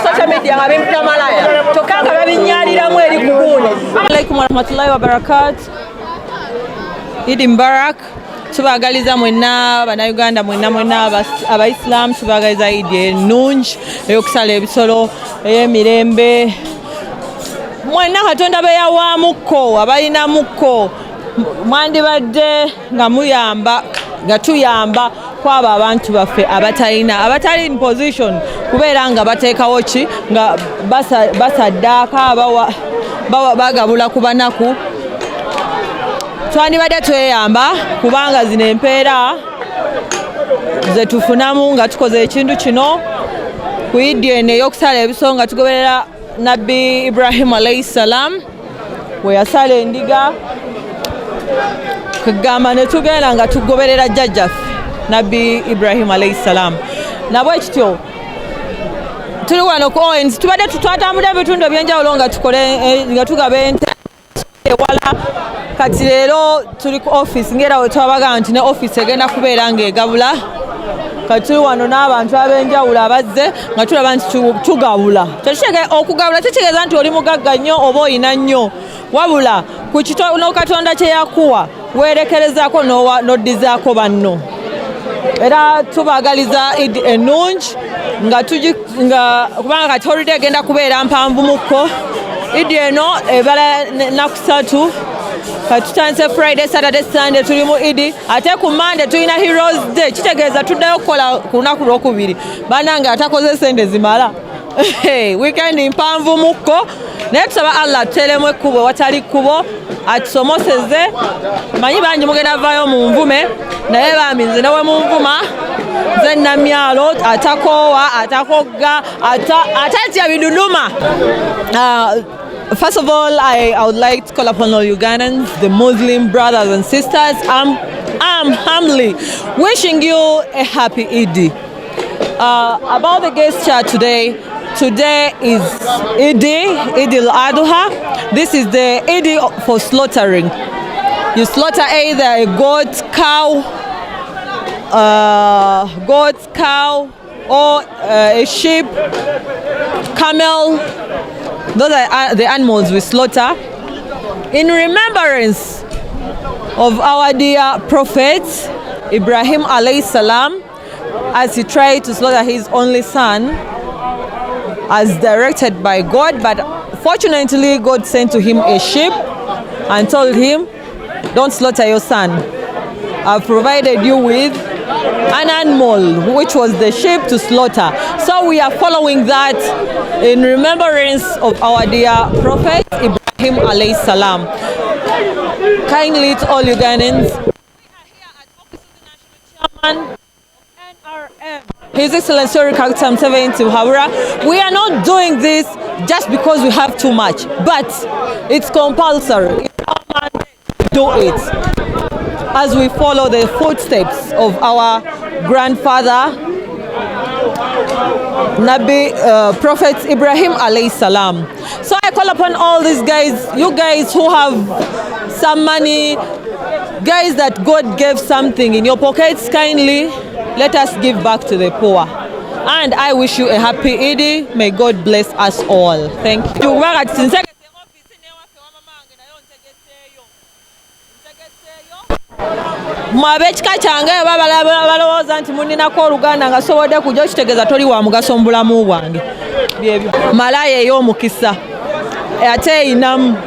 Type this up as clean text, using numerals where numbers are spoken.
social media Alaikum warahmatullahi wabarakatuh. Idi Mubarak. Tubagaliza mwenna bannayuganda mwenna abaislam tubagaliza Idi ennungi eyokusala ebisolo ey'emirembe mwenna Katonda beyawaamukko abalinamukko mwandibadde nga tuyamba kwabo abantu baffe abatali in position kubeera nga bateekawo ki nga basaddaaka bagabula ku banaku twandibadde tweyamba kubanga zino empeera ze tufunamu nga tukoze ekintu kino ku Idi eno ey'okusala ebisolo nga tugoberera Nabbi Ibrahim alayhi salam we yasala endiga kugamba ne tugenda nga tugoberera jjajjaffe Nabbi Ibrahim alayhi salam nabwe kityo tuli wano ku ONS tubadde twatambula ebitundu ebyenjawulo nga tugaba ente ewala kati leero tuli ku office ngera we twabaga nti ne office egenda kubeera ng'egabula kati tuli wano n'abantu ab'enjawulo abazze nga tulaba nti tugabula okugabula tekitegeeza nti oli mugagga nnyo oba oyina nnyo wabula ku kitono Katonda kye yakuwa weerekerezaako n'oddizaako banno era tubagaliza Idi ennungi nga kubanga kati holiday egenda kubeera mpanvu mukko Idi eno ebala ennaku 3 kati tutandise Friday, Saturday, Sunday tuli mu Idi ate ku Monday tulina Heroes Day kitegeeza tuddayo okukola ku lunaku lwokubiri bannange atakoze sente zimala weekend mpanvu mukko naye tusaba Allah atuteeremu ekkubo watali kkubo atusomoseze manyi bangi mugenda vaayo mu nvume naye bambi nze newe mu nvuma nze Namyalo atakoowa atakogga atatya biduduma. First of all, I would like to call upon all Ugandans, the Muslim brothers and sisters. I'm humbly wishing you a happy Idi. About the guest chat today is EID al ADHA. This is the Idi for slaughtering. You slaughter either a goat, cow, or a sheep, camel. Those are the animals we slaughter in remembrance of our dear Prophet Ibrahim alayhi salam, as he tried to slaughter his only son as directed by God, but fortunately God sent to him a sheep and told him, don't slaughter your son. I've provided you with an animal, which was the sheep, to slaughter. So we are following that in remembrance of our dear Prophet Ibrahim alayhi salam. Kindly to all Ugandans, we are here at Office of the National Chairman NRM, His Excellency Kaktam 70 Habura. We are not doing this just because we have too much, but it's compulsory. It's our mandate to do it, as we follow the footsteps of our grandfather, Prophet Ibrahim alayhi salam. So I call upon all these guys, you guys who have some money, guys that God gave something in your pockets, kindly let us give back to the poor. And I wish you a happy Idi. May God bless us all. Thank you. Mwabekika kyange balowooza nti muninako oluganda nga sobodde kujja okitegeeza toli wa mugaso mu bulamu bwange. Byebyo malaya ey'omukisa ate eyinamu